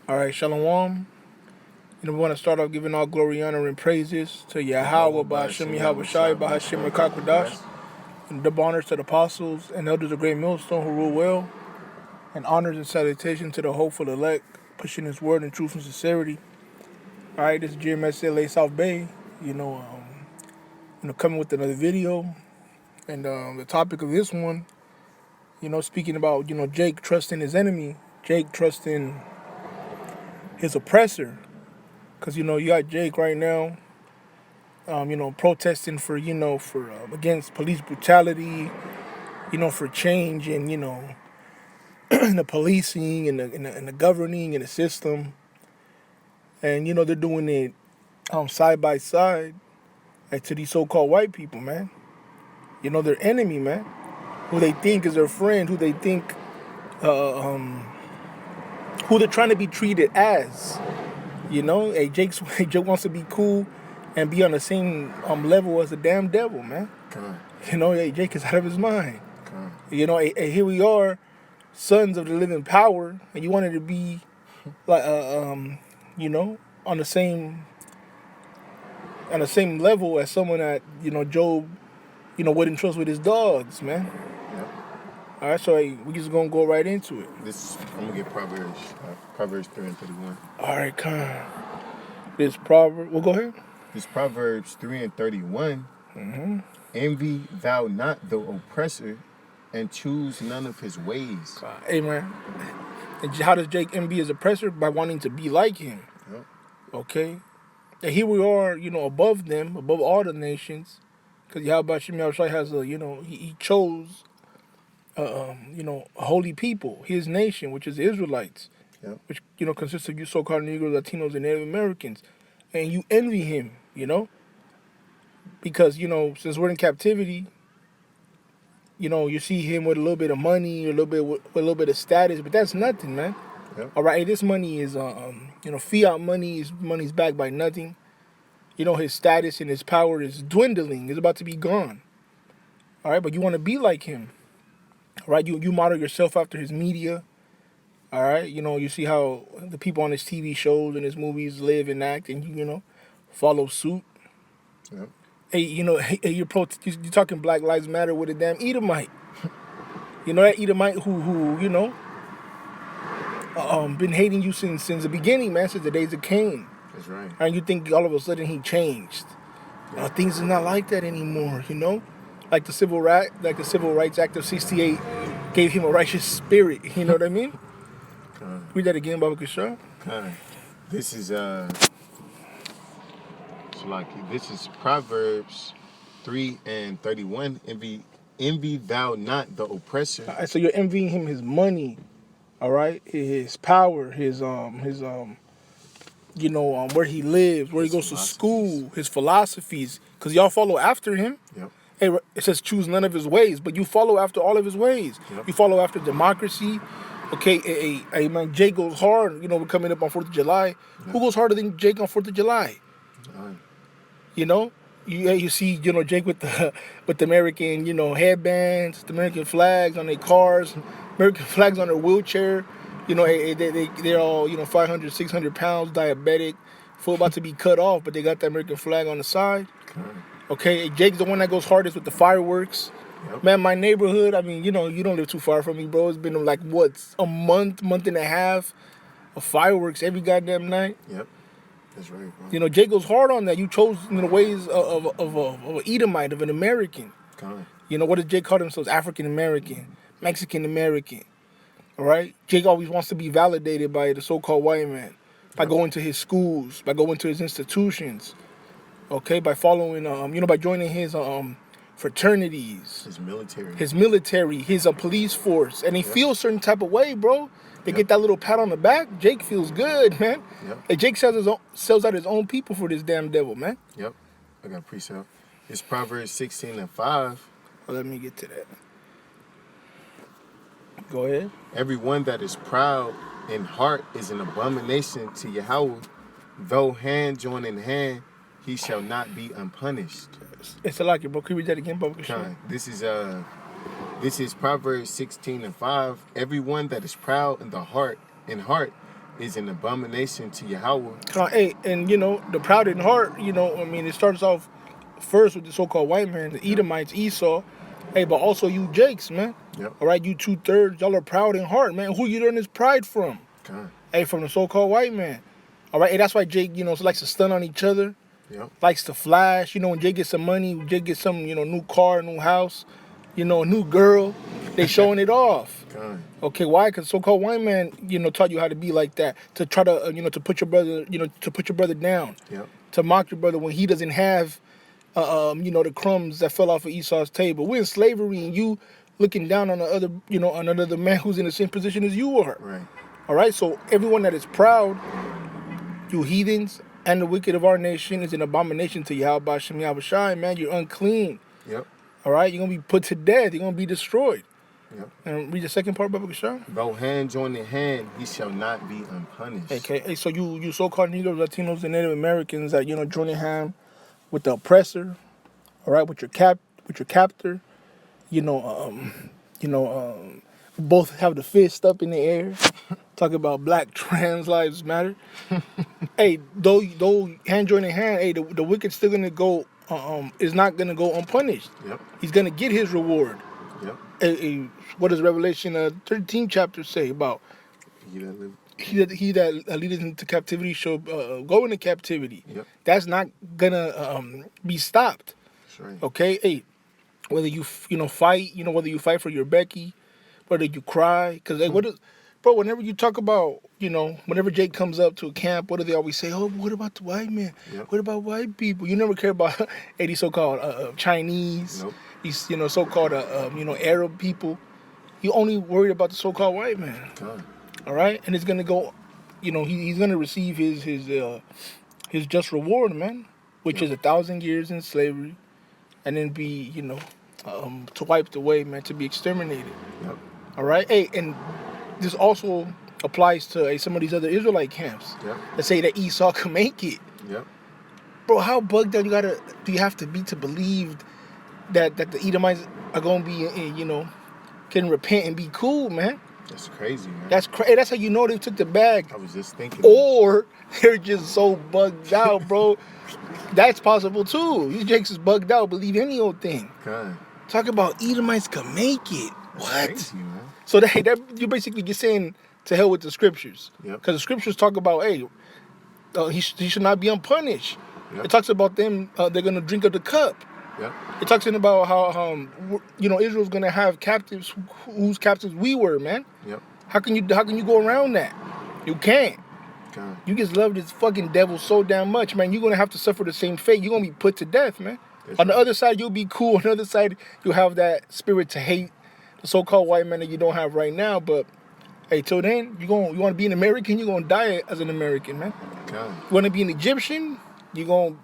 All right, Shalom. We want to start off giving all glory, honor, and praises to Yahweh, Ba'ashem, Yahweh Shai, Ba'ashem, Rakakwadash, and double honors to the apostles and elders of Great Millstone who rule well, and honors and salutation to the hopeful elect, pushing His word in truth and sincerity. All right, this is GMSLA South Bay. Coming with another video, and the topic of this one, speaking about Jake trusting his enemy, Jake trusting his oppressor. Because, you got Jake right now, protesting for against police brutality, for change in, in the policing and the governing and the system. And, they're doing it side by side to these so-called white people, man. Their enemy, man, who they think is their friend, who they think, who they're trying to be treated as. Hey, Jake wants to be cool and be on the same level as the damn devil, man. Hey, Jake is out of his mind. Hey, here we are, sons of the living power, and you wanted to be like, on the same level as someone that Job, wouldn't trust with his dogs, man. Yep. All right, so we just gonna go right into it. I'm gonna get Proverbs 3 and 31. All right, come. This proverb. Well, go ahead. This Proverbs 3 and 31. Mm-hmm. Envy thou not the oppressor, and choose none of his ways. Amen. And how does Jake envy his oppressor? By wanting to be like him. Yep. Okay. And here we are, above them, above all the nations, because Yahweh Shai has he chose, a holy people, his nation, which is the Israelites, Yep. which consists of you so-called Negroes, Latinos, and Native Americans, and you envy him, because since we're in captivity, you see him with a little bit of money, with a little bit of status, but that's nothing, man. Yep. All right, this money is fiat money. Money's backed by nothing. His status and his power is dwindling. It's about to be gone. All right, but you want to be like him. All right, you model yourself after his media. All right, you see how the people on his TV shows and his movies live and act, and you follow suit. Yep. Hey, you're talking Black Lives Matter with a damn Edomite. That Edomite who been hating you since the beginning, man, since the days of Cain. That's right. And you think all of a sudden he changed. Things are not like that anymore, Like the Civil Rights Act of '68 gave him a righteous spirit, you know what I mean? Read that again, Baba Kishar. This is Proverbs 3 and 31. Envy thou not the oppressor. All right, so you're envying him his money, all right, his power, his where he lives, where he goes to school, his philosophies, because y'all follow after him. Yep. Hey, it says choose none of his ways, but you follow after all of his ways. Yep. You follow after democracy. Okay, man, Jake goes hard. We're coming up on 4th of July. Yep. Who goes harder than Jake on 4th of July? You see, Jake with the American, headbands, the American flags on their cars, American flags on their wheelchair. They're all, 500, 600 pounds, diabetic, full about to be cut off, but they got the American flag on the side. Okay, Jake's the one that goes hardest with the fireworks. Yep. Man, my neighborhood, you don't live too far from me, bro. It's been like, a month and a half of fireworks every goddamn night. Yep. That's right, bro. Jake goes hard on that. You chose the ways of an Edomite, of an American. What does Jake call himself? African American, Mexican American. All right? Jake always wants to be validated by the so-called white man, by going to his schools, by going to his institutions, okay? By following, by joining his fraternities. His military, his police force. And he feels a certain type of way, bro. They get that little pat on the back. Jake feels good, man. Yep. Hey, Jake sells out his own people for this damn devil, man. Yep. I got a precept. It's Proverbs 16 and 5. Well, let me get to that. Go ahead. Everyone that is proud in heart is an abomination to Yahweh. Though hand join in hand, he shall not be unpunished. It's a like it, bro. Can you read that again, Baba Kishar? This is Proverbs 16 and 5. Everyone that is proud in heart is an abomination to Yahweh. Hey, and the proud in heart. I mean, it starts off first with the so-called white man, the Edomites, Esau. Hey, but also you Jakes, man. Yep. All right, you 2/3, y'all are proud in heart, man. Who you learn this pride from? God. Hey, from the so-called white man. All right, hey, that's why Jake, likes to stun on each other. Yep. Likes to flash. When Jake gets some money, Jake gets some, new car, new house, a new girl. They showing it off. God. Okay, why? Because so-called white man, taught you how to be like that. To try to, to put your brother, to put your brother down. Yep. To mock your brother when he doesn't have, the crumbs that fell off of Esau's table. We're in slavery, and you looking down on on another man who's in the same position as you are. Right. All right. So everyone that is proud, you heathens, and the wicked of our nation is an abomination to Yahweh Shem Yahushai, man. You're unclean. Yep. All right. You're gonna be put to death. You're gonna be destroyed. Yep. And read the second part, Baba Kashar. Though hand join in hand, he shall not be unpunished. Okay. Hey, so you so-called Negroes, Latinos, and Native Americans that joining hand with the oppressor, all right, with your captor, both have the fist up in the air, talk about Black trans lives matter. Hey, though hand joining hand, hey, the wicked still gonna go, is not gonna go unpunished. Yep. He's gonna get his reward. Yep. Hey, what does Revelation 13 chapter say about? He that leadeth into captivity shall go into captivity. Yep. That's not gonna be stopped. That's right. Okay, hey, whether you fight, whether you fight for your Becky, whether you cry, because bro, whenever you talk about, whenever Jake comes up to a camp, what do they always say? Oh, what about the white man? Yep. What about white people? You never care about these so-called Chinese, Nope. these so-called Arab people. You only worried about the so-called white man. God. All right, and it's gonna go, he's gonna receive his just reward, man, which is 1,000 years in slavery, and then be to wiped away, man, to be exterminated. Yep. All right, hey, and this also applies to some of these other Israelite camps. Yep. That say that Esau can make it. Yep. Bro, how bugged out do you have to be to believe that the Edomites are gonna be can repent and be cool, man? That's crazy, man. That's crazy. That's how you know they took the bag. I was just thinking. Or they're just so bugged out, bro. That's possible too. These Jakes is bugged out. Believe any old thing. God. Talk about Edomites can make it. That's What? crazy, man. So that you're basically just saying to hell with the scriptures. Yep. Because the scriptures talk about, hey, he should not be unpunished. Yep. It talks about them. They're gonna drink of the cup. Yep. It talks about how Israel's gonna have captives whose captives we were, man. Yep. How can you go around that? You can't. God. You just love this fucking devil so damn much, man. You're gonna have to suffer the same fate. You're gonna be put to death, man. That's On the right. other side, you'll be cool. On the other side, you'll have that spirit to hate the so-called white man that you don't have right now. But hey, till then, you want to be an American, you're gonna die as an American, man. God. You want to be an Egyptian, you're gonna,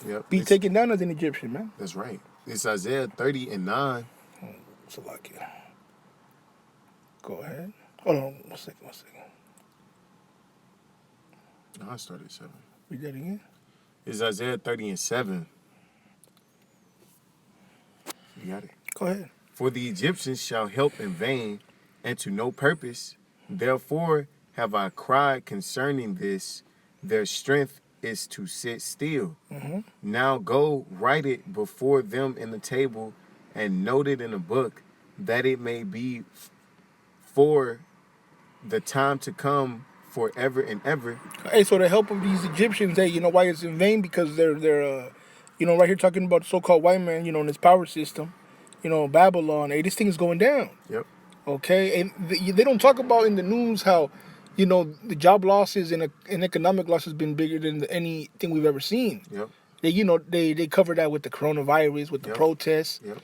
Yep. be taken down as an Egyptian, man. That's right. It's Isaiah 30:9. So like, go ahead. Hold on, one second. No, I started at 7. Read that again. It's Isaiah 30:7. You got it. Go ahead. For the Egyptians shall help in vain, and to no purpose. Therefore have I cried concerning this. Their strength is to sit still. Mm-hmm. Now go write it before them in the table, and note it in a book, that it may be for the time to come, forever and ever. Hey, so the help of these Egyptians, hey, why it's in vain? Because they're right here talking about the so-called white man, in his power system, Babylon. Hey, this thing is going down. Yep. Okay, and they don't talk about in the news how, the job losses and economic loss has been bigger than anything we've ever seen. Yep. They cover that with the coronavirus, with the Yep. protests. Yep.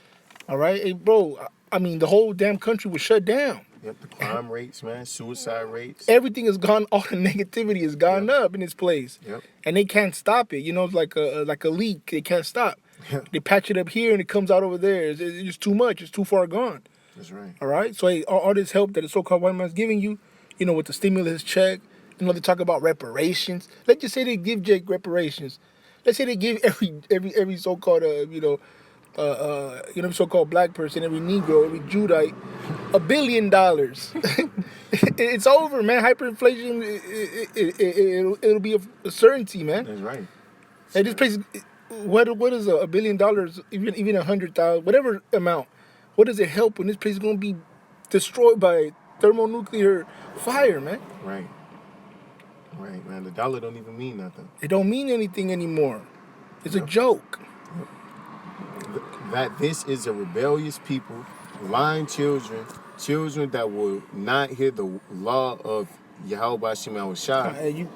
All right, hey, bro. I mean, the whole damn country was shut down. Yep. The crime rates, man. Suicide rates. Everything has gone. All the negativity has gone up in this place. Yep. And they can't stop it. It's like a leak. They can't stop. Yep. They patch it up here and it comes out over there. It's just too much. It's too far gone. That's right. All right. So hey, all this help that the so-called white man's giving you, with the stimulus check, they talk about reparations. Let's just say they give Jake reparations. Let's say they give every so-called so-called black person, every Negro, every Judite, $1 billion. It's over, man. Hyperinflation, it'll be a certainty, man. That's right. Hey, this place, what is $1 billion, even 100,000, whatever amount, what does it help when this place is going to be destroyed by thermonuclear fire, man? Right. Right, man. The dollar don't even mean nothing. It don't mean anything anymore. It's a joke. That this is a rebellious people, lying children that will not hear the law of Yahweh Shem Yahushua.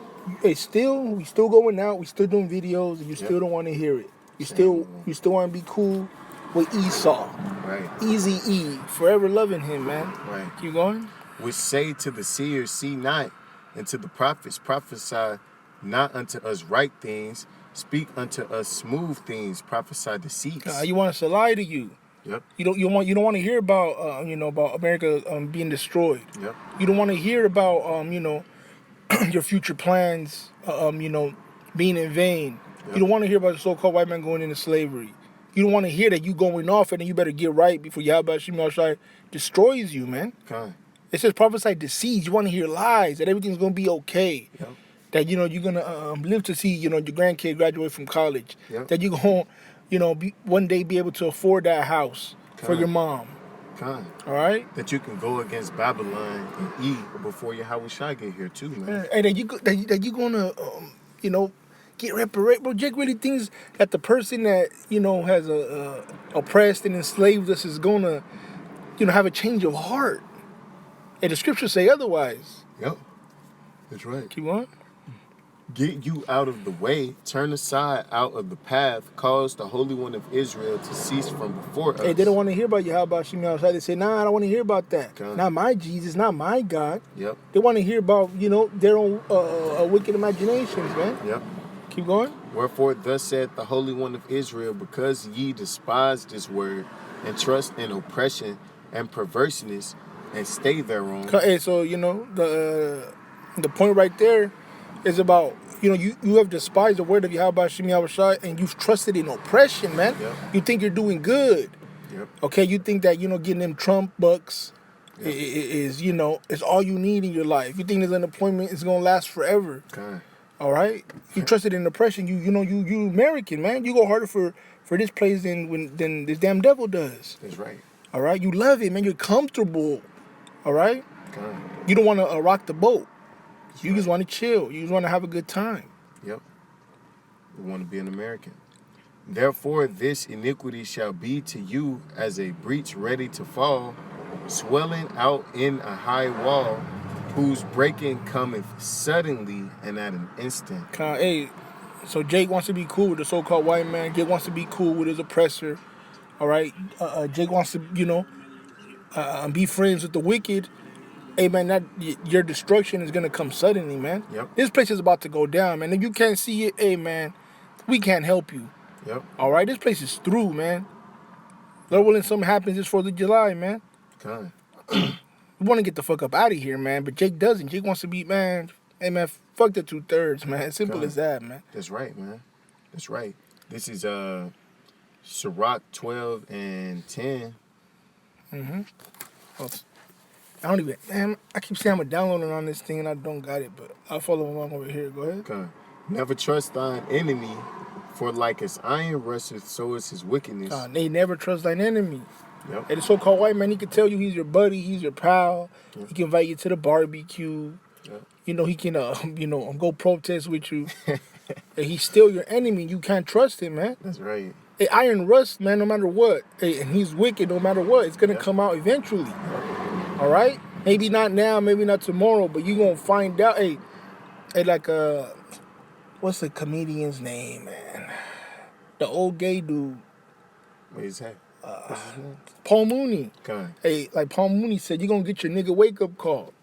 We still going out, we still doing videos, and you still don't want to hear it. You still want to be cool with Esau. Right. Easy E, forever loving him, man. Right. Keep going. Which say to the seers, see not, and to the prophets, prophesy not unto us right things, speak unto us smooth things, prophesy deceits. You want us to lie to you. Yep. You don't want to hear about about America being destroyed. Yep. You don't want to hear about your future plans being in vain. Yep. You don't want to hear about the so-called white man going into slavery. You don't want to hear that you going off and then you better get right before Yahweh Shem Yahushua destroys you, man. Okay. It says prophesy deceits. You want to hear lies that everything's gonna be okay. Yep. That you're gonna live to see your grandkid graduate from college. Yep. That you're gonna one day be able to afford that house for your mom. All right. That you can go against Babylon and eat before Yahweh Shai get here too, man. And that you gonna get reparated. Bro, Jake really thinks that the person that has oppressed and enslaved us is gonna have a change of heart. And the scriptures say otherwise. Yep. That's right. Keep on. Get you out of the way, turn aside out of the path, cause the Holy One of Israel to cease from before us. Hey, they don't want to hear about Yahweh Shem Yahushua. They say, nah, I don't want to hear about that. God. Not my Jesus, not my God. Yep. They want to hear about, their own wicked imaginations, man. Yep. Keep going. Wherefore thus saith the Holy One of Israel, because ye despise this word, and trust in oppression and perverseness, and stay thereon. Hey, so, the point right there is about, you have despised the word of Yahweh Shem Yahushua, and you've trusted in oppression, man. Yep. You think you're doing good. Yep. Okay, you think that, getting them Trump bucks is all you need in your life. You think this unemployment is going to last forever. Okay. All right? You trusted in oppression. You American, man. You go harder for this place than this damn devil does. That's right. All right? You love it, man. You're comfortable. All right? Okay. You don't want to rock the boat. You just want to chill. You just want to have a good time. Yep. You want to be an American. Therefore, this iniquity shall be to you as a breach ready to fall, swelling out in a high wall, whose breaking cometh suddenly and at an instant. Hey, so Jake wants to be cool with the so-called white man. Jake wants to be cool with his oppressor. All right? Jake wants to, be friends with the wicked. Hey, man, your destruction is going to come suddenly, man. Yep. This place is about to go down, man. If you can't see it, hey, man, we can't help you. Yep. All right? This place is through, man. Lord willing, something happens this 4th of July, man. Okay. We want to get the fuck up out of here, man. But Jake doesn't. Jake wants to be, man, hey, man, fuck the 2/3, man. Simple as that, man. That's right, man. That's right. This is Sirach 12 and 10. Mm-hmm. Well, I don't even, man, I keep saying I'm downloading on this thing and I don't got it, but I'll follow along over here. Go ahead. Okay. Never trust thine enemy, for like as iron rusteth, so is his wickedness. They never trust thine enemy. Yep. And the so-called white man, he can tell you he's your buddy, he's your pal. Yep. He can invite you to the barbecue. Yep. He can, go protest with you. And he's still your enemy. You can't trust him, man. That's right. Hey, iron rust, man, no matter what. Hey, and he's wicked no matter what. It's going to come out eventually. All right? Maybe not now, maybe not tomorrow, but you're going to find out. Hey, like, what's the comedian's name, man? The old gay dude. What is that? Paul Mooney. Okay. Hey, like Paul Mooney said, you're going to get your nigga wake-up call.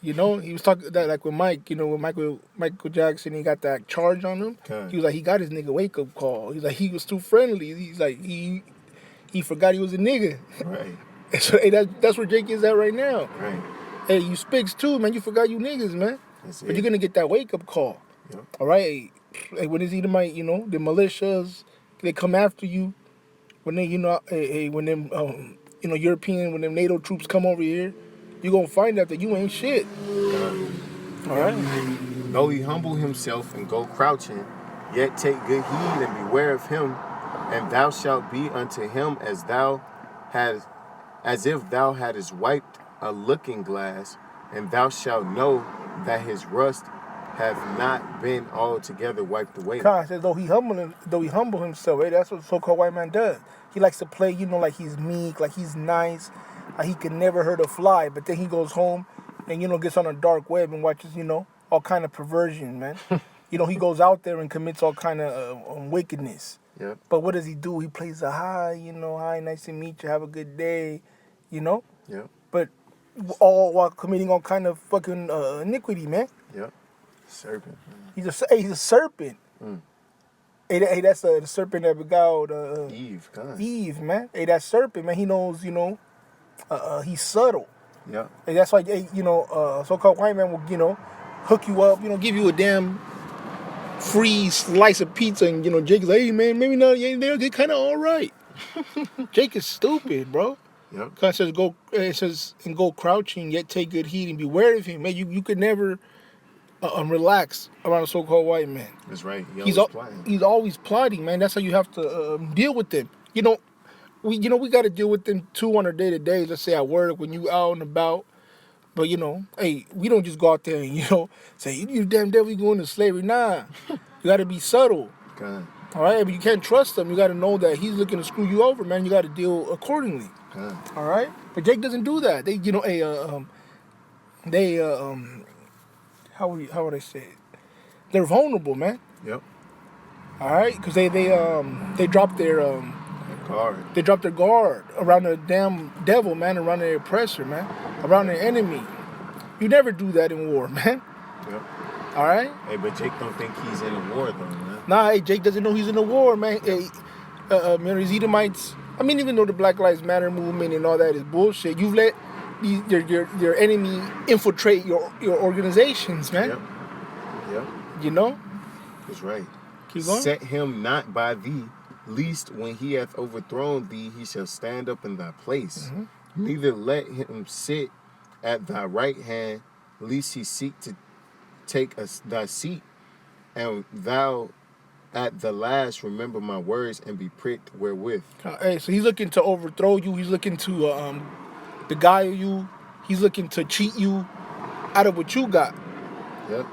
He was talking that like with Mike, with Michael Jackson, he got that charge on him. Okay. He was like, he got his nigga wake-up call. He's like, he was too friendly. He's like, he forgot he was a nigga. Right. So, hey, that's where Jake is at right now. Right. Hey, you spigs too, man. You forgot you niggas, man. That's but you're going to get that wake-up call. Yep. All right? Hey, when it's Edomite, the militias, they come after you. when they, when them, European, when them NATO troops come over here, you gonna find out that you ain't shit. All right. Though he humble himself and go crouching, yet take good heed and beware of him, and thou shalt be unto him as if thou hadst wiped a looking glass, and thou shalt know that his rust hath not been altogether wiped away. God says, though he humble himself, right? That's what the so-called white man does. He likes to play, like he's meek, like he's nice, like he could never hurt a fly. But then he goes home and, gets on a dark web and watches, all kind of perversion, man. He goes out there and commits all kind of wickedness. Yep. But what does he do? He plays a hi, hi, nice to meet you, have a good day, Yep. But all while committing all kind of fucking iniquity, man. Yep. Serpent. He's a serpent. Mm. Hey, that's the serpent that beguiled Eve, God. Eve, man. Hey, that serpent, man. He knows, he's subtle. Yeah. Hey, that's why, so-called white man will, hook you up, give you a damn free slice of pizza, and Jake is like, hey man, maybe not, they'll get kind of all right. Jake is stupid, bro. Yep. Cause it says and go crouching, yet take good heed and beware of him, man. You could never relax around a so-called white man. That's right. He's always plotting, man. That's how you have to deal with them. We got to deal with them too on a day-to-day. Let's say at work, when you out and about. But hey, we don't just go out there and say you damn devil, you going to slavery. Nah, you got to be subtle. God. All right, but you can't trust him. You got to know that he's looking to screw you over, man. You got to deal accordingly. God. All right, but Jake doesn't do that. How would I say it? They're vulnerable, man. Yep. All right, because they drop their guard. They drop their guard around the damn devil, man, around their oppressor, man, around their enemy. You never do that in war, man. Yep. All right. Hey, but Jake don't think he's in a war though, man. Nah, hey, Jake doesn't know he's in a war, man. Hey, these Edomites. I mean, even though the Black Lives Matter movement and all that is bullshit, you've let your enemy infiltrate your organizations, man. Yep. That's right. Keep going. Set him not by thee, lest when he hath overthrown thee, he shall stand up in thy place. Mm-hmm. Neither let him sit at thy right hand, lest he seek to take thy seat, and thou at the last remember my words and be pricked wherewith. Hey, so he's looking to overthrow you. He's looking to beguile you. He's looking to cheat you out of what you got. Yep.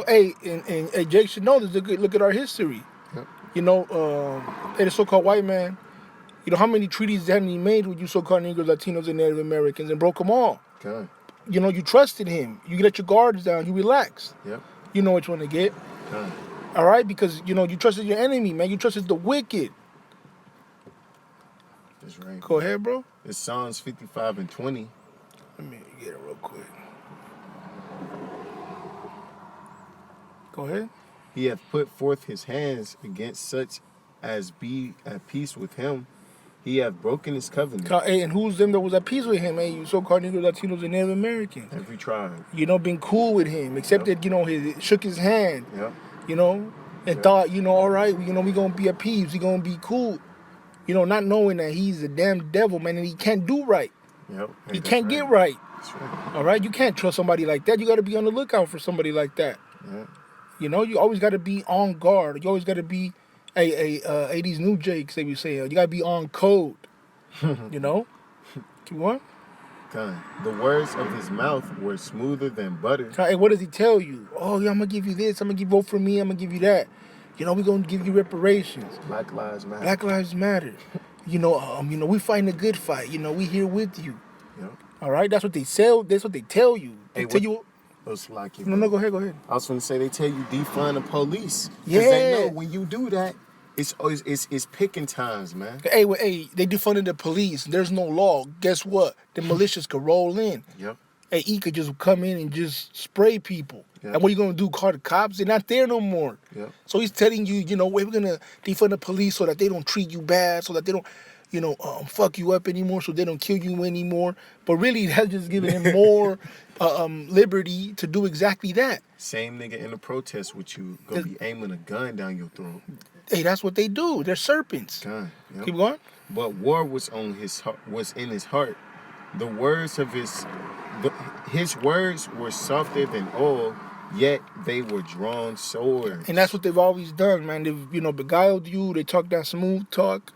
Hey, and Jake should know this. Look at our history. Yep. Hey, the so-called white man, how many treaties haven't he made with you so-called Negroes, Latinos, and Native Americans and broke them all? Okay. You trusted him. You let your guards down. You relaxed. Yep. You know which one to get. Okay. All right? Because, you trusted your enemy, man. You trusted the wicked. That's right. Go ahead, bro. It's Psalms 55:20. Let me get it real quick. Go ahead. He hath put forth his hands against such as be at peace with him. He hath broken his covenant. Hey, and who's them that was at peace with him? Hey, you so-called Negroes, Latinos, and Native Americans. Every tribe. Been cool with him, except that, he shook his hand. Yep. And thought, all right, we going to be at peace. We going to be cool. Not knowing that he's a damn devil, man, and he can't do right. Yep. Hey, he can't get right. That's right. All right? You can't trust somebody like that. You got to be on the lookout for somebody like that. Yeah. You always got to be on guard. You always got to be, these new Jakes, they be saying, you got to be on code. Keep going. The words of his mouth were smoother than butter. Hey, what does he tell you? Oh, yeah, I'm going to give you this. I'm going to vote for me. I'm going to give you that. We're going to give you reparations. Black Lives Matter. Black Lives Matter. We fighting a good fight. We here with you. Yep. All right? That's what they sell. That's what they tell you. They tell you. No, go ahead. I was going to say, they tell you defund the police. Yeah. Because they know when you do that, it's picking times, man. Hey, they defunded the police. There's no law. Guess what? The militias could roll in. Yep. Hey, he could just come in and just spray people. Yep. And what are you going to do? Call the cops? They're not there no more. Yep. So he's telling you, we're going to defund the police so that they don't treat you bad, so that they don't, fuck you up anymore, so they don't kill you anymore. But really, that's just giving him more liberty to do exactly that. Same nigga in a protest with you gonna be aiming a gun down your throat. Hey, that's what they do. They're serpents. Yep. Keep going. But war was on his heart, was in his heart. The words of his words were softer than oil, yet they were drawn swords. And that's what they've always done, man. They've, beguiled you. They talk that smooth talk,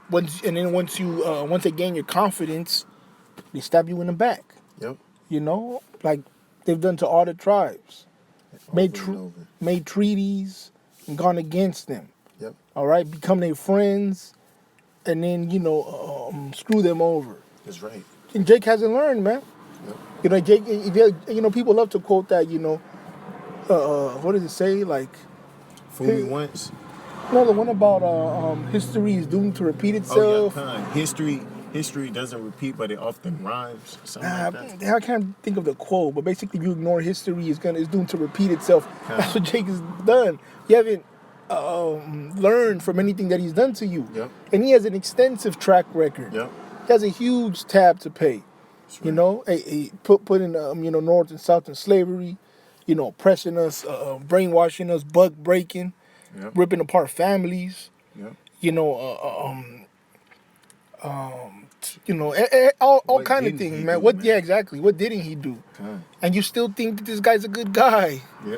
once they gain your confidence, they stab you in the back. Yep. Like they've done to all the tribes. Over Made treaties and gone against them. Yep. All right, become their friends, and then screw them over. That's right. And Jake hasn't learned, man. Yep. Jake. People love to quote that. What does it say? Like, fool me once. No, the one about history is doomed to repeat itself. Oh yeah, history doesn't repeat, but it often rhymes. Something like that. I can't think of the quote, but basically, if you ignore history, it's doomed to repeat itself. That's what Jake has done. You haven't learned from anything that he's done to you. Yep. And he has an extensive track record. Yep. He has a huge tab to pay. Right. Put in North and South in slavery, oppressing us, brainwashing us, buck breaking, yep. ripping apart families. Yep. All kind of things, man. Yeah, exactly. What didn't he do? And you still think that this guy's a good guy? Yeah.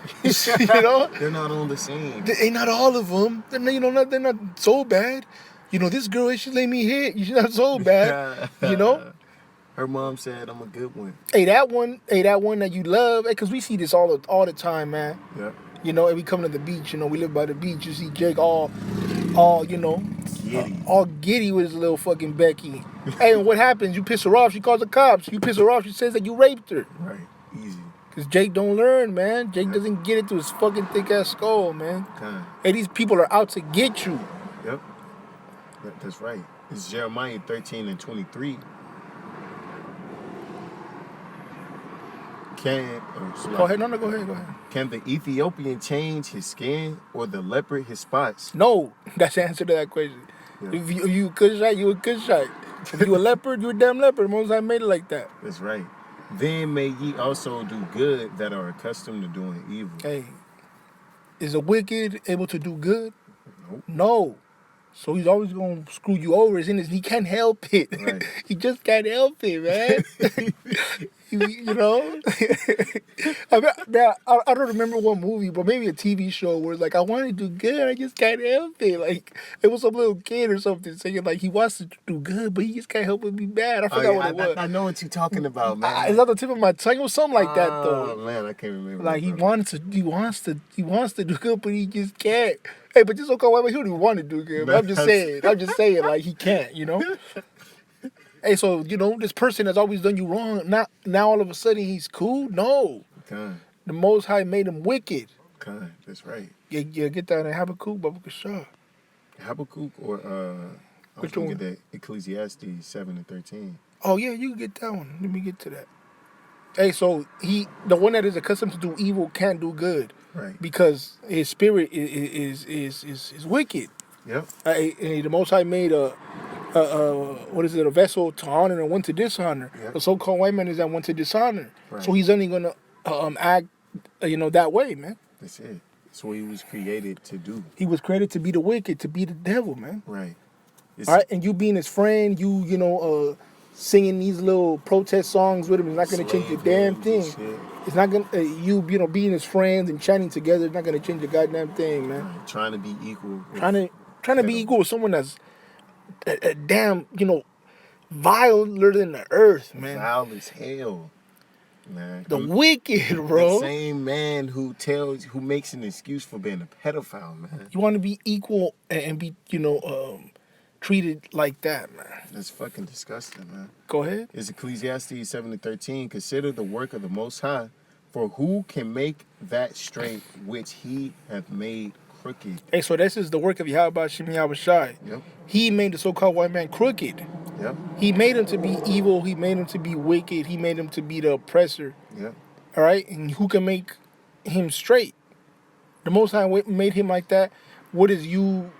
They're not all the same. They're not all of them. They're not so bad. This girl, she let me hit. She's not so bad. Her mom said I'm a good one. Hey, that one that you love. Because we see this all the time, man. Yeah. And we come to the beach. We live by the beach. You see Jake all giddy. All giddy with his little fucking Becky. Hey, and what happens? You piss her off, she calls the cops. You piss her off, she says that you raped her. Right, easy. Because Jake don't learn, man. Jake doesn't get it through his fucking thick-ass skull, man. Hey, these people are out to get you. Yep. That's right. It's Jeremiah 13:23. Go ahead. No, go ahead. Can the Ethiopian change his skin or the leopard his spots? No, that's the answer to that question. Yeah. If you a Cushite, you a Cushite. If you a leopard, you a damn leopard. Most I made it like that. That's right. Then may ye also do good that are accustomed to doing evil. Hey, is a wicked able to do good? Nope. No. So he's always going to screw you over. He can't help it. Right. He just can't help it, man. I don't remember what movie, but maybe a TV show where it's like, I want to do good, I just can't help it. Like, it was some little kid or something saying, like, he wants to do good, but he just can't help but be bad. I forgot what it was. I know what you're talking about, man. It's on the tip of my tongue. It was something like that, though. Oh, man, I can't remember. Like, he wants to do good, but he just can't. Hey, but this okay, he don't even want to do good. But I'm just saying, like, he can't, Hey, so, this person that's always done you wrong, now all of a sudden he's cool? No. Okay. The Most High made him wicked. Okay, that's right. Yeah, get that in Habakkuk, Baba Kashah. Habakkuk or, which one? Get that Ecclesiastes 7:13. Oh, yeah, you can get that one. Let me get to that. Hey, so the one that is accustomed to do evil can't do good. Right. Because his spirit is wicked. Yep. And the Most High made a vessel to honor and one to dishonor. Yep. The so-called white man is that one to dishonor. Right. So he's only gonna act, that way, man. That's it. That's what he was created to do. He was created to be the wicked, to be the devil, man. Right. All right, and you being his friend, singing these little protest songs with him is not gonna change a damn thing. It's not gonna being his friends and chanting together is not gonna change a goddamn thing, man. Right. Trying to be equal. Trying to be equal with someone that's a damn, viler than the earth, man. Vile as hell, man. The wicked, bro. The same man who makes an excuse for being a pedophile, man. You want to be equal and be, treated like that, man. That's fucking disgusting, man. Go ahead. It's Ecclesiastes 7:13. Consider the work of the Most High, for who can make that straight which he hath made crooked? Hey, so this is the work of Yahweh Shem Yahweh Shai. Yep. He made the so-called white man crooked. Yep. He made him to be evil. He made him to be wicked. He made him to be the oppressor. Yep. All right? And who can make him straight? The Most High made him like that. What are you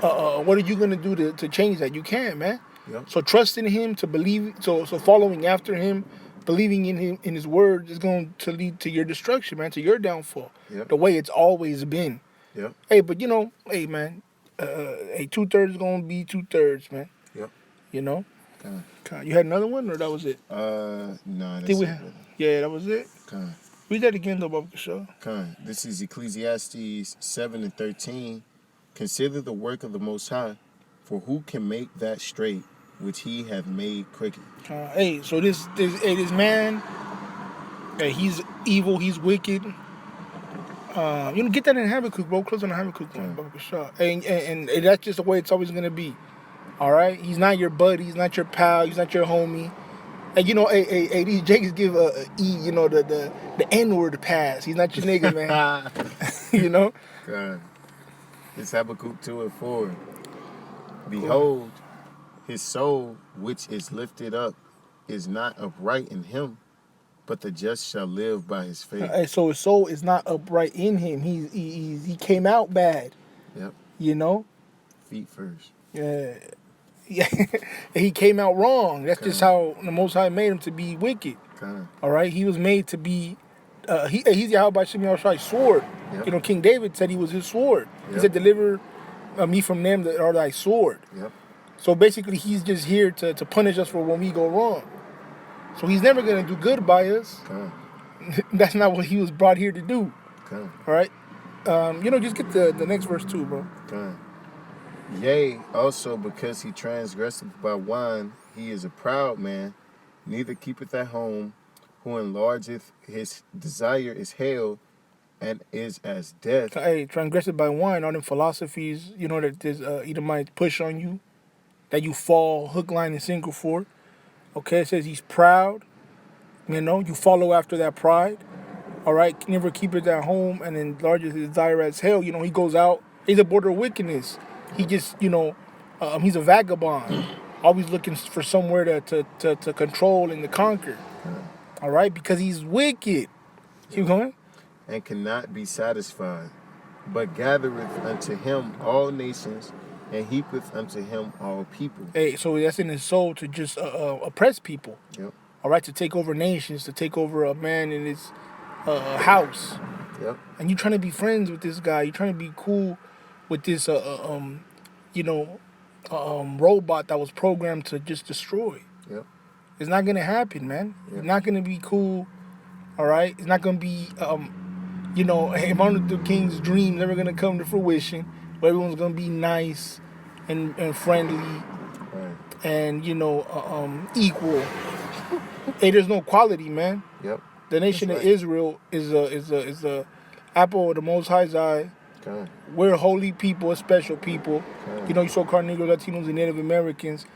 going to do to change that? You can't, man. Yep. So trusting him, to believe, so following after him, believing in him, in his word, is going to lead to your destruction, man, to your downfall. Yep. The way it's always been. Yep. Hey, but hey man, hey, 2/3 gonna be 2/3, man. Yep. You know. Con. You had another one, or that was it? Nah, Did that's we? it, brother. Yeah, that was it. Con. Read that again, though, Baba Show. Con. This is Ecclesiastes 7:13. Consider the work of the Most High, for who can make that straight which he hath made crooked? Hey, so this man, hey, he's evil, he's wicked. Get that in Habakkuk, bro. Close on the Habakkuk one, Baba Show. And that's just the way it's always gonna be. All right, he's not your buddy, he's not your pal, he's not your homie. And hey, these Jakes give the N-word pass. He's not your nigga, man. You know? God. It's Habakkuk 2:4. Behold, his soul which is lifted up is not upright in him, but the just shall live by his faith. Hey, so his soul is not upright in him. He came out bad. Yep. You know? Feet first. Yeah. He came out wrong. That's just how the Most High made him, to be wicked. All right? He was made to be... he's Yahweh Shem Yahweh's sword. Yep. King David said he was his sword. Yep. He said, deliver me from them that are thy sword. Yep. So basically, he's just here to punish us for when we go wrong. So he's never going to do good by us. That's not what he was brought here to do. All right? Just get the next verse too, bro. Yea, also because he transgresseth by wine, he is a proud man, neither keepeth at home, who enlargeth his desire is hell, and is as death. Hey, transgressed by wine, all them philosophies, that this Edomite push on you, that you fall hook, line, and sinker for. Okay, it says he's proud. You follow after that pride. All right, never keep it at home, and enlarges his desire as hell. He goes out. He's a border of wickedness. He just, he's a vagabond, always looking for somewhere to control and to conquer. All right, because he's wicked. Keep going. And cannot be satisfied, but gathereth unto him all nations, and heapeth unto him all people. Hey, so that's in his soul, to just oppress people. Yep. All right, to take over nations, to take over a man in his house. Yep. And you're trying to be friends with this guy. You're trying to be cool with this, robot that was programmed to just destroy. Yep. It's not gonna happen, man. Yep. It's not gonna be cool. All right. It's not gonna be, Martin Luther King's dream never gonna come to fruition. Where everyone's gonna be nice and friendly, right, and equal. Hey, there's no quality, man. Yep. The nation of Israel is a apple of the Most High's eye. Okay. We're holy people, special people. Okay. You saw Negros, Latinos, and Native Americans,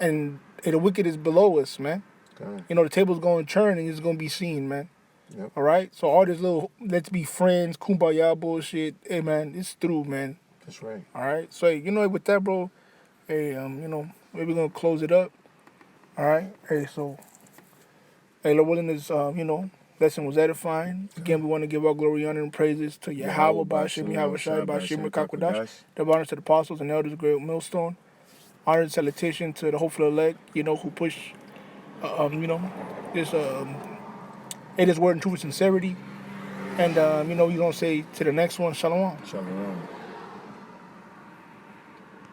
and the wicked is below us, man. Okay. The table's going to turn, and it's going to be seen, man. Yep. All right? So all this little let's be friends, kumbaya bullshit, hey, man, it's through, man. That's right. All right? So, with that, bro, hey, maybe we're going to close it up. All right? Hey, so, Lord willing, this, lesson was edifying. Again, we want to give all glory, honor, and praises to Yahweh, Ba'ashem, Yahweh Shai, Ba'ashem, Rekakwadash, the honors to the apostles and elders of Great Millstone. Honor and salutation to the hopeful elect, who push, this, this word in truth and sincerity. And, you don't say to the next one, Shalom. Shalom.